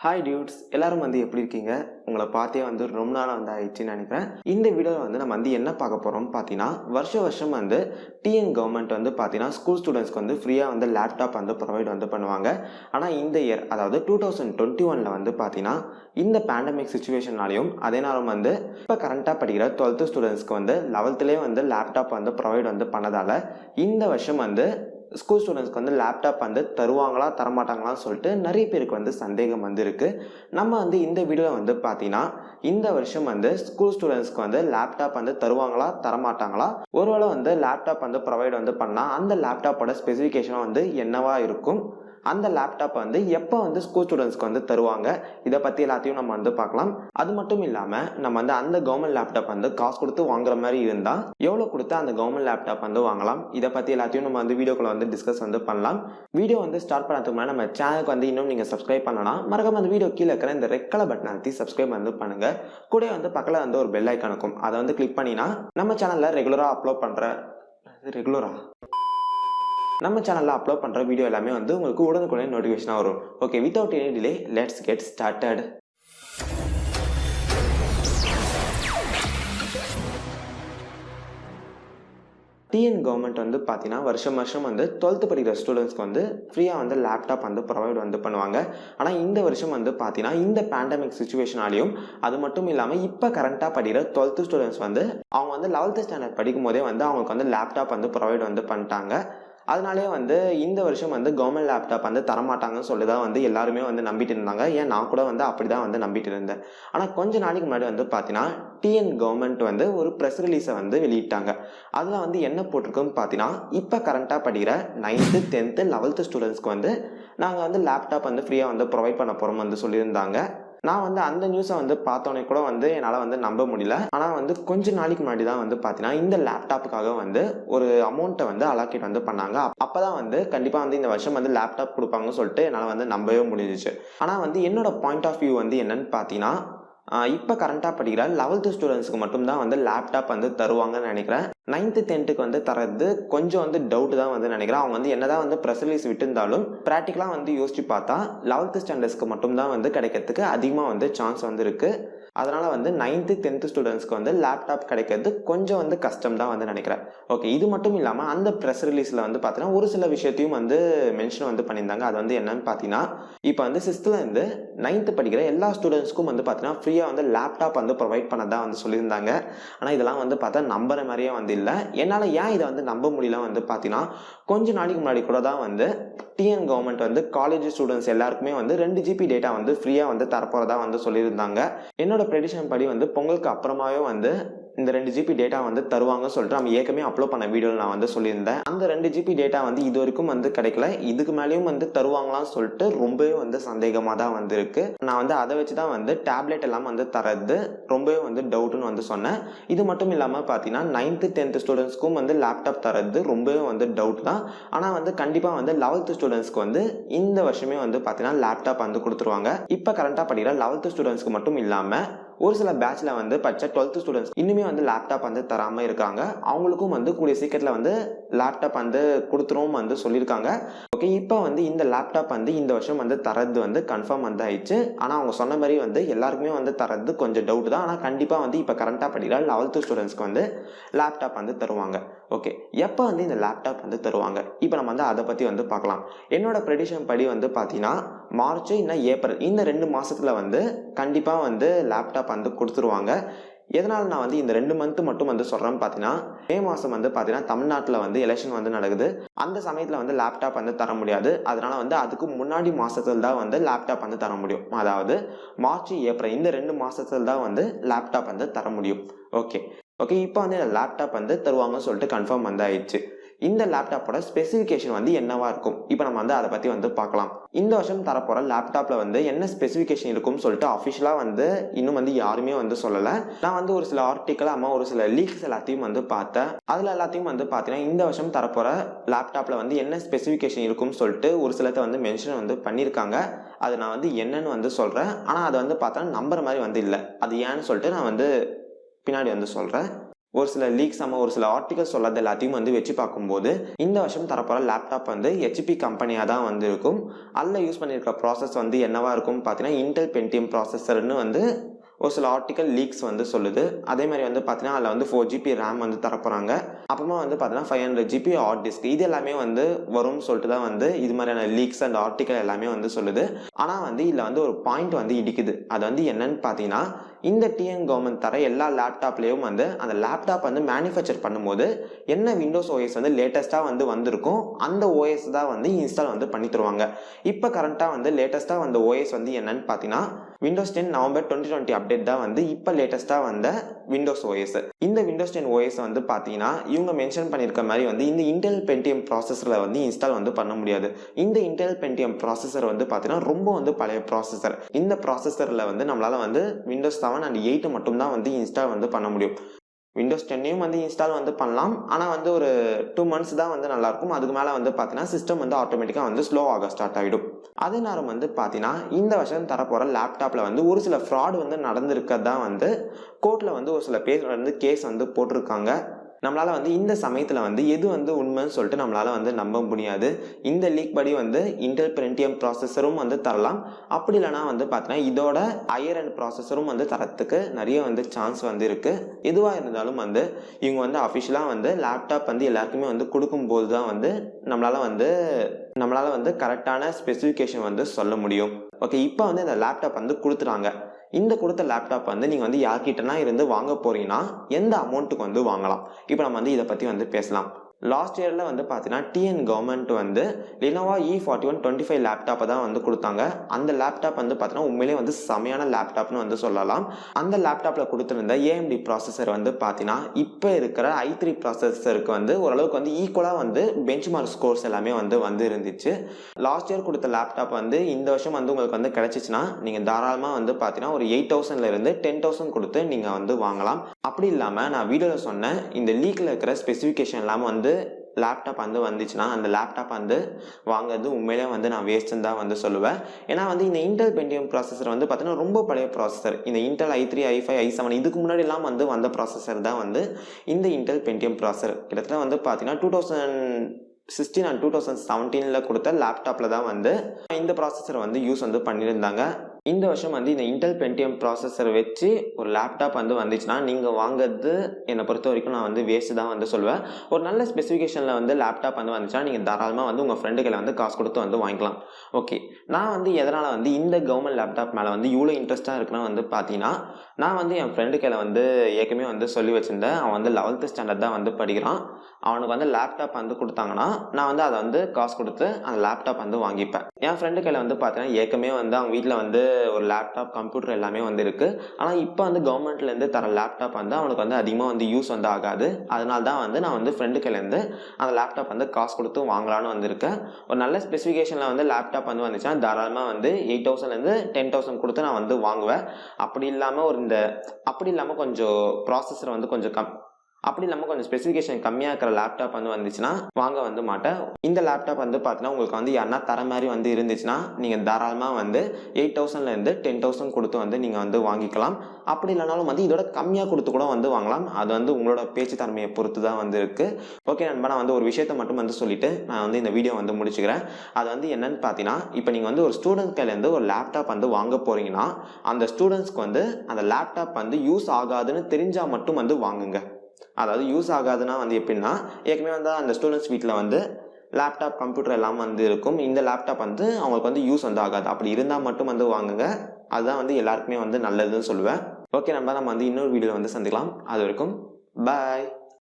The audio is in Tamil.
ஹாய் டியூட்ஸ், எல்லாரும் எப்படி இருக்கீங்க? உங்களை பார்த்தே ரொம்ப நாளாக ஆயிடுச்சுன்னு நினைக்கிறேன். இந்த வீடியோவில் நம்ம என்ன பார்க்க போகிறோம்னு பார்த்தீங்கன்னா, வருஷம் டிஎன் கவர்மெண்ட் பார்த்தீங்கன்னா ஸ்கூல் ஸ்டூடெண்ட்ஸ்க்கு ஃப்ரீயாக லேப்டாப் ப்ரொவைட் பண்ணுவாங்க. ஆனால் இந்த இயர், அதாவது 2021 பார்த்தீங்கன்னா இந்த பேண்டமிக் சுச்சுவேஷனாலையும் அதே நேரம் இப்போ கரண்ட்டாக படிக்கிற 12th ஸ்டூடெண்ட்ஸ்க்கு 11th லேப்டாப் ப்ரொவைட் பண்ணதால் இந்த வருஷம் ஸ்கூல் ஸ்டூடெண்ட்ஸ்க்கு லேப்டாப் தருவாங்களா தரமாட்டாங்களான்னு சொல்லிட்டு நிறைய பேருக்கு சந்தேகம் இருக்குது. நம்ம இந்த வீடியோவில் பார்த்தீங்கன்னா இந்த வருஷம் ஸ்கூல் ஸ்டூடெண்ட்ஸ்க்கு லேப்டாப் தருவாங்களா தரமாட்டாங்களா, ஒருவேளை லேப்டாப் ப்ரொவைட் பண்ணால் அந்த லேப்டாப்போட ஸ்பெசிஃபிகேஷன் என்னவா இருக்கும், அந்த லேப்டாப் எப்போ ஸ்கூல் ஸ்டூடெண்ட்ஸ்க்கு தருவாங்க, இதை பற்றி எல்லாத்தையும் நம்ம பார்க்கலாம். அது மட்டும் இல்லாமல் நம்ம அந்த கவர்மெண்ட் லேப்டாப் காசு கொடுத்து வாங்குற மாதிரி இருந்தால் எவ்வளோ கொடுத்து அந்த கவர்மெண்ட் லேப்டாப் வாங்கலாம், இதை பற்றி எல்லாத்தையும் நம்ம வீடியோக்குள்ள டிஸ்கஸ் பண்ணலாம். வீடியோ ஸ்டார்ட் பண்ணதுக்கு முன்னாடி நம்ம சேனலுக்கு இன்னும் நீங்கள் சப்ஸ்கிரைப் பண்ணலாம். மறக்காம அந்த வீடியோ கீழே இருக்கிற இந்த ரெட் கலர் பட்டன் அழுத்தி சப்ஸ்கிரைப் பண்ணுங்க. கூட பக்கத்தில் ஒரு பெல் ஐக்கான் இருக்கும், அதை கிளிக் பண்ணினா நம்ம சேனலில் நம்ம சேனலில் அப்லோட் பண்ணுற வீடியோ எல்லாமே உங்களுக்கு உடனுக்குடனே நோட்டிஃபிகேஷனாக வரும். Okay, without any delay let's get started. TN government பார்த்தீங்கன்னா வருஷம் 12th படிக்கிற ஸ்டூடெண்ட்ஸ்க்கு ஃப்ரீயாக லேப்டாப் ப்ரொவைட் பண்ணுவாங்க. ஆனால் இந்த வருஷம் பார்த்தீங்கன்னா இந்த பேண்டமிக் சுச்சுவேஷனாலையும் அது மட்டும் இல்லாமல் இப்போ கரண்ட்டாக படிக்கிற 12th ஸ்டூடெண்ட்ஸ் அவங்க 11th ஸ்டாண்டர்ட் படிக்கும் போதே அவங்களுக்கு லேப்டாப் ப்ரொவைட் பண்ணிட்டாங்க. அதனாலே இந்த வருஷம் கவர்மெண்ட் லேப்டாப் தரமாட்டாங்கன்னு சொல்லி தான் எல்லாருமே நம்பிட்டு இருந்தாங்க. ஏன் நான் கூட அப்படி தான் நம்பிட்டு இருந்தேன். ஆனால் கொஞ்ச நாளைக்கு முன்னாடி பார்த்தீங்கன்னா டிஎன் கவர்மெண்ட் ஒரு ப்ரெஸ் ரிலீஸை வெளியிட்டாங்க. அதில் என்ன போட்டிருக்குன்னு பார்த்தீங்கன்னா, இப்போ கரண்ட்டாக படிக்கிற 9th 10th 11th ஸ்டூடெண்ட்ஸ்க்கு நாங்கள் லேப்டாப் ஃப்ரீயாக ப்ரொவைட் பண்ண போகிறோம் சொல்லியிருந்தாங்க. நான் அந்த நியூஸை பார்த்தோன்னே கூட என்னால் நம்ப முடியல. ஆனால் கொஞ்ச நாளைக்கு முன்னாடி தான் பார்த்தீங்கன்னா இந்த லேப்டாப்புக்காக ஒரு அமௌண்ட்டை அலோகேட் பண்ணாங்க. அப்போ தான் கண்டிப்பாக இந்த வருஷம் லேப்டாப் கொடுப்பாங்கன்னு சொல்லிட்டு என்னால் நம்பவே முடிஞ்சிச்சு. ஆனால் என்னோட பாயிண்ட் ஆஃப் வியூ என்னன்னு பார்த்தீங்கன்னா, இப்போ கரண்ட்டாக படிக்கிற 11th ஸ்டூடெண்ட்ஸ்க்கு மட்டும்தான் லேப்டாப் தருவாங்கன்னு நினைக்கிறேன். 9th 10th தரது கொஞ்சம் டவுட் தான் நினைக்கிறேன். அவங்க என்னதான் ப்ரெஸ் ரிலீஸ் விட்டுருந்தாலும் ப்ராக்டிக்கலாக யோசிச்சு பார்த்தா 11th ஸ்டாண்டர்ட்ஸ்க்கு மட்டும்தான் கிடைக்கிறதுக்கு அதிகமாக சான்ஸ் இருக்குது. அதனால் 9th 10th ஸ்டூடெண்ட்ஸ்க்கு லேப்டாப் கிடைக்கிறது கொஞ்சம் கஷ்டம் தான் நினைக்கிறேன். ஓகே, இது மட்டும் இல்லாமல் அந்த ப்ரெஸ் ரிலீஸில் பார்த்தீங்கன்னா ஒரு சில விஷயத்தையும் மென்ஷன் பண்ணியிருந்தாங்க. அது என்னன்னு பார்த்தீங்கன்னா, இப்போ 6th 9th படிக்கிற எல்லா ஸ்டூடெண்ட்ஸ்க்கும் பார்த்தீங்கன்னா ஃப்ரீயாக லேப்டாப் ப்ரொவைட் பண்ணதான் சொல்லியிருந்தாங்க. ஆனால் இதெல்லாம் பார்த்தா நம்புற மாதிரியே இல்லை. என்னால் ஏன் இதை நம்ப முடியல பார்த்தீங்கன்னா, கொஞ்ச நாளைக்கு முன்னாடி கூட தான் டிஎன் கவர்மெண்ட் காலேஜ் ஸ்டூடெண்ட்ஸ் எல்லாருக்குமே 2 GB டேட்டா ஃப்ரீயாக தரப்போறதா சொல்லியிருந்தாங்க. என்னோட ப்ரெடிக்ஷன் படி பொங்கலுக்கு அப்புறமாவே இந்த 2 GB டேட்டா தருவாங்கன்னு சொல்லிட்டு நம்ம ஏற்கனவே அப்லோட் பண்ண வீடியோவில் நான் சொல்லியிருந்தேன். அந்த 2 GB டேட்டா இது வரைக்கும் கிடைக்கல. இதுக்கு மேலேயும் தருவாங்களான்னு சொல்லிட்டு ரொம்பவே சந்தேகமாக தான் இருக்கு. நான் அதை வச்சு தான் டேப்லெட் எல்லாம் தரது ரொம்பவே டவுட்டுன்னு சொன்னேன். இது மட்டும் இல்லாமல் பார்த்தீங்கன்னா 9th 10th ஸ்டூடெண்ட்ஸ்க்கும் லேப்டாப் தரது ரொம்பவே டவுட் தான். ஆனால் கண்டிப்பாக 11th ஸ்டூடெண்ட்ஸ்க்கு இந்த வருஷமே பார்த்தீங்கன்னா லேப்டாப் கொடுத்துருவாங்க. இப்போ கரண்ட்டாக படிக்கிற 11th ஸ்டூடெண்ட்ஸ்க்கு மட்டும் இல்லாமல் ஒரு சில பேட்ச்ல படித்த 12th ஸ்டூடெண்ட்ஸ் இன்னுமே லேப்டாப் தராமல் இருக்காங்க. அவங்களுக்கும் கூடிய சீக்கிரத்தில் லேப்டாப் கொடுத்துரும் சொல்லியிருக்காங்க. ஓகே, இப்போ இந்த லேப்டாப் இந்த வருஷம் தரது கன்ஃபார்ம் ஆயிடுச்சு. ஆனால் அவங்க சொன்ன மாதிரி எல்லாருக்குமே தரது கொஞ்சம் டவுட் தான். ஆனால் கண்டிப்பாக இப்போ கரண்ட்டாக படிக்கிற 11th ஸ்டூடெண்ட்ஸ்க்கு லேப்டாப் தருவாங்க. ஓகே, எப்போ இந்த லேப்டாப் தருவாங்க, இப்போ நம்ம அதை பற்றி பார்க்கலாம். என்னோட ப்ரெடிக்ஷன் படி பார்த்தீங்கன்னா மார்ச் இல்லை ஏப்ரல் இந்த 2 மாதத்தில் கண்டிப்பாக லேப்டாப் கொடுத்துருவாங்க. எதனால் நான் இந்த 2 மந்த் மட்டும் சொல்கிறேன்னு பார்த்தீங்கன்னா, மே மாதம் பார்த்தீங்கன்னா தமிழ்நாட்டில் எலெக்ஷன் நடக்குது. அந்த சமயத்தில் லேப்டாப் தர முடியாது. அதனால் அதுக்கு முன்னாடி மாதத்தில் தான் லேப்டாப் தர முடியும். அதாவது மார்ச் ஏப்ரல் இந்த 2 மாதத்தில் தான் லேப்டாப் தர முடியும். ஓகே, இப்போ லேப்டாப் தருவாங்கன்னு சொல்லிட்டு கன்ஃபார்ம் ஆயிடுச்சு. இந்த லேப்டாப்போட ஸ்பெசிஃபிகேஷன் என்னவா இருக்கும், இப்போ நம்ம அதை பற்றி பார்க்கலாம். இந்த வருஷம் தரப்போகிற லேப்டாப்பில் என்ன ஸ்பெசிஃபிகேஷன் இருக்கும்னு சொல்லிட்டு அஃபிஷியலாக இன்னும் யாருமே சொல்லலை. நான் ஒரு சில ஆர்டிக்கல் ஒரு சில லீக்ஸ் எல்லாத்தையும் பார்த்தேன். அதில் எல்லாத்தையும் பார்த்தீங்கன்னா இந்த வருஷம் தரப்போகிற லேப்டாப்பில் என்ன ஸ்பெசிஃபிகேஷன் இருக்கும்னு சொல்லிட்டு ஒரு சிலத்தை மென்ஷன் பண்ணியிருக்காங்க. அது நான் என்னன்னு சொல்கிறேன். ஆனால் அதை பார்த்தா நம்புற மாதிரி இல்லை. அது ஏன்னு சொல்லிட்டு நான் பின்னாடி சொல்கிறேன். ஒரு சில லீக்ஸ் ஒரு சில ஆர்டிகல்ஸ் சொல்லாத எல்லாத்தையும் வந்து வச்சு பார்க்கும்போது இந்த வருஷம் தரப்போகிற லேப்டாப் வந்து ஹெச்பி கம்பெனியாக தான் வந்து இருக்கும். அதில் யூஸ் பண்ணியிருக்க ப்ராசஸ் வந்து என்னவா இருக்கும் பார்த்தீங்கன்னா இன்டெல் பென்டியம் ப்ராசஸர்னு வந்து ஒரு சில ஆர்டிக்கல் லீக்ஸ் வந்து சொல்லுது. அதே மாதிரி வந்து பார்த்தீங்கன்னா அதில் வந்து 4GB ரேம் வந்து தரப்போகிறாங்க. அப்புறமா வந்து பார்த்தீங்கன்னா 500GB ஹார்ட் டிஸ்க் இது எல்லாமே வந்து வரும்னு சொல்லிட்டு தான் வந்து இது மாதிரியான லீக்ஸ் அண்ட் ஆர்டிக்கல் எல்லாமே வந்து சொல்லுது. ஆனால் வந்து இதில் வந்து ஒரு பாயிண்ட் வந்து இடிக்குது. அது வந்து என்னன்னு பார்த்தீங்கன்னா இந்த டிஎன் கவர்மெண்ட் தர எல்லா லேப்டாப்லேயும் வந்து அந்த லேப்டாப் வந்து மேனுஃபேக்சர் பண்ணும்போது என்ன விண்டோஸ் ஓஎஸ் வந்து லேட்டஸ்ட்டாக வந்து வந்திருக்கும் அந்த ஓஎஸ் தான் வந்து இன்ஸ்டால் வந்து பண்ணி தருவாங்க. இப்போ கரண்ட்டாக வந்து லேட்டஸ்ட்டாக வந்த ஓஎஸ் வந்து என்னன்னு பார்த்தீங்கன்னா விண்டோஸ் 10 நவம்பர் 2020 அப்டேட் தான் வந்து இப்போ லேட்டஸ்ட்டாக வந்த விண்டோஸ் ஓஎஸ். இந்த விண்டோஸ் 10 ஓஎஸ் வந்து பார்த்தீங்கன்னா இவங்க மென்ஷன் பண்ணியிருக்க மாதிரி வந்து இந்த இன்டெல் பென்டியம் ப்ராசஸரில் வந்து இன்ஸ்டால் வந்து பண்ண முடியாது. இந்த இன்டெல் பென்டியம் ப்ராசஸர் வந்து பார்த்தீங்கன்னா ரொம்ப வந்து பழைய ப்ராசஸர். இந்த ப்ராசஸரில் வந்து நம்மளால் வந்து விண்டோஸ் 7 and 8 மட்டும்தான் வந்து இன்ஸ்டால் வந்து பண்ண முடியும். விண்டோஸ் 10 வந்து இன்ஸ்டால் வந்து பண்ணலாம். ஆனால் வந்து ஒரு 2 months தான் வந்து நல்லாயிருக்கும். அதுக்கு மேலே வந்து பார்த்தீங்கன்னா சிஸ்டம் வந்து ஆட்டோமேட்டிக்காக வந்து ஸ்லோ ஆக ஸ்டார்ட் ஆகிடும். அதே நேரம் வந்து பார்த்தீங்கன்னா இந்த வருஷம் தரப்போகிற லேப்டாப்பில் வந்து ஒரு சில ஃப்ராட் வந்து நடந்திருக்கதான் வந்து கோர்ட்டில் வந்து ஒரு சில பேர் வந்து கேஸ் வந்து போட்டிருக்காங்க. நம்மளால் வந்து இந்த சமயத்தில் வந்து எது வந்து உண்மைன்னு சொல்லிட்டு நம்மளால் வந்து நம்ப முடியாது. இந்த லீக் படி வந்து இன்டெல் பென்டியம் ப்ராசஸரும் வந்து தரலாம். அப்படி இல்லைனா வந்து பார்த்தீங்கன்னா இதோட ஹையர் அண்ட் ப்ராசஸரும் வந்து தரத்துக்கு நிறைய வந்து சான்ஸ் வந்து இருக்குது. எதுவாக இருந்தாலும் வந்து இவங்க வந்து அஃபிஷியலாக வந்து லேப்டாப் வந்து எல்லாருக்குமே வந்து கொடுக்கும்போது தான் வந்து நம்மளால் வந்து கரெக்டான ஸ்பெசிஃபிகேஷன் வந்து சொல்ல முடியும். ஓகே, இப்போ வந்து இந்த லேப்டாப் வந்து கொடுத்துட்டாங்க. இந்த கொடுத்த லேப்டாப் வந்து நீங்கள் வந்து யார்கிட்டனா இருந்து வாங்க போகிறீங்கன்னா எந்த அமௌண்ட்டுக்கு வந்து வாங்கலாம்? இப்போ நம்ம வந்து இதை பற்றி வந்து பேசலாம். லாஸ்ட் இயரில் வந்து பார்த்தீங்கன்னா டிஎன் கவர்மெண்ட் வந்து லினோவா E4125 லேப்டாப்பை தான் வந்து கொடுத்தாங்க. அந்த லேப்டாப் வந்து பார்த்தீங்கன்னா உண்மையிலே வந்து செமையான லேப்டாப்னு வந்து சொல்லலாம். அந்த லேப்டாப்பில் கொடுத்துருந்த AMD ப்ராசஸர் வந்து பார்த்தீங்கன்னா இப்போ இருக்கிற i3 ப்ராசஸருக்கு வந்து ஓரளவுக்கு வந்து ஈக்குவலாக வந்து பெஞ்ச்மார்க் ஸ்கோர்ஸ் எல்லாமே வந்து இருந்துச்சு. லாஸ்ட் இயர் கொடுத்த லேப்டாப் வந்து இந்த வருஷம் வந்து உங்களுக்கு வந்து கிடைச்சிச்சுன்னா நீங்கள் தாராளமாக வந்து பார்த்தீங்கன்னா ஒரு 8,000 10,000 கொடுத்து நீங்கள் வந்து வாங்கலாம். அப்படி இல்லாமல் நான் வீடியோவில் சொன்னேன் இந்த லீக்கில் இருக்கிற ஸ்பெசிஃபிகேஷன் இல்லாமல் வந்து லேப்டாப் வந்து வந்துச்சுன்னா அந்த லேப்டாப் வந்து வாங்குறது உண்மையிலே வந்து நான் வேஸ்ட்டுன்னு தான் வந்து சொல்லுவேன். ஏன்னா வந்து இந்த இன்டெல் பென்டியம் ப்ராசஸர் வந்து பார்த்தீங்கன்னா ரொம்ப பழைய ப்ராசஸர். இந்த இன்டெல் i3 i5 i7 இதுக்கு முன்னாடிலாம் வந்து வந்த ப்ராசஸர் தான் வந்து இந்த இன்டெல் பென்டியம் ப்ராசஸர். கிட்டத்தட்ட வந்து பார்த்தீங்கன்னா 2016 and 2017 கொடுத்த லேப்டாப்பில் தான் வந்து இந்த ப்ராசஸரை வந்து யூஸ் வந்து பண்ணியிருந்தாங்க. இந்த வருஷம் வந்து இந்த இன்டெல் பென்டியம் ப்ராசஸரை வச்சு ஒரு லேப்டாப் வந்து வந்துச்சுன்னா நீங்கள் வாங்குறது என்னை பொறுத்த வரைக்கும் நான் வந்து வேஸ்ட்டு தான் வந்து சொல்லுவேன். ஒரு நல்ல ஸ்பெசிஃபிகேஷனில் வந்து லேப்டாப் வந்து வந்துச்சுன்னா நீங்கள் தாராளமாக வந்து உங்கள் ஃப்ரெண்டுகளை வந்து காசு கொடுத்து வந்து வாங்கிக்கலாம். ஓகே, நான் வந்து எதனால் வந்து இந்த கவர்மெண்ட் லேப்டாப் மேலே வந்து இவ்வளோ இன்ட்ரெஸ்ட்டாக இருக்குன்னு வந்து பார்த்தீங்கன்னா நான் வந்து என் ஃப்ரெண்டு கையில் வந்து ஏற்கனவே வந்து சொல்லி வச்சுருந்தேன். அவன் வந்து 11th ஸ்டாண்டர்ட் தான் வந்து படிக்கிறான். அவனுக்கு வந்து லேப்டாப் வந்து கொடுத்தாங்கன்னா நான் வந்து அதை வந்து காசு கொடுத்து அந்த லேப்டாப் வந்து வாங்கிப்பேன். என் ஃப்ரெண்டு கையில் வந்து பார்த்தீங்கன்னா ஏற்கனவே வந்து அவங்க வீட்டில் வந்து ஒரு லேப்டாப் கம்ப்யூட்டர் எல்லாமே வந்து இருக்குது. ஆனால் இப்போ வந்து கவர்மெண்ட்லேருந்து தர லேப்டாப் வந்து அவனுக்கு வந்து அதிகமாக வந்து யூஸ் வந்து ஆகாது. அதனால தான் வந்து நான் வந்து ஃப்ரெண்டு கையிலேருந்து அந்த லேப்டாப் வந்து காசு கொடுத்து வாங்கலான்னு வந்திருக்கேன். ஒரு நல்ல ஸ்பெசிஃபிகேஷனில் வந்து லேப்டாப் வந்து வந்துச்சுன்னா தாராளமாக வந்து 8,000 10,000 கொடுத்து நான் வந்து வாங்குவேன். அப்படி இல்லாமல் கொஞ்சம் ப்ராசஸர் வந்து கொஞ்சம் ஸ்பெசிஃபிகேஷன் கம்மியாக இருக்கிற லேப்டாப் வந்து வந்துச்சுன்னா வாங்க வந்து மாட்டேன். இந்த லேப்டாப் வந்து பார்த்தீங்கன்னா உங்களுக்கு வந்து யாருன்னா தர மாதிரி வந்து இருந்துச்சுன்னா நீங்கள் தாராளமாக வந்து 8,000 10,000 கொடுத்து வந்து நீங்கள் வந்து வாங்கிக்கலாம். அப்படி இல்லைனாலும் வந்து இதோட கம்மியாக கொடுத்து கூட வந்து வாங்கலாம். அது வந்து உங்களோட பேச்சு தன்மையை பொறுத்து தான் வந்து இருக்குது. ஓகே நண்பா, நான் வந்து ஒரு விஷயத்தை மட்டும் வந்து சொல்லிவிட்டு நான் வந்து இந்த வீடியோ வந்து முடிச்சுக்கிறேன். அது வந்து என்னன்னு பார்த்தீங்கன்னா இப்போ நீங்கள் வந்து ஒரு ஸ்டூடெண்ட் கையிலேருந்து ஒரு லேப்டாப் வந்து வாங்க போகிறீங்கன்னா அந்த ஸ்டூடெண்ட்ஸ்க்கு வந்து அந்த லேப்டாப் வந்து யூஸ் ஆகாதுன்னு தெரிஞ்சால் மட்டும் வந்து வாங்குங்க. அதாவது யூஸ் ஆகாதுன்னா வந்து எப்படின்னா ஏற்கனவே வந்து அந்த ஸ்டூடெண்ட்ஸ் வீட்டில் வந்து லேப்டாப் கம்ப்யூட்டர் எல்லாம் வந்து இருக்கும். இந்த லேப்டாப் வந்து அவங்களுக்கு வந்து யூஸ் வந்து ஆகாது. அப்படி இருந்தால் மட்டும் வந்து வாங்குங்க. அதுதான் வந்து எல்லாருக்குமே வந்து நல்லதுன்னு சொல்லுவேன். ஓகே நண்பா, நம்ம வந்து இன்னொரு வீடியோவில் வந்து சந்திக்கலாம். அது வரைக்கும் பாய்.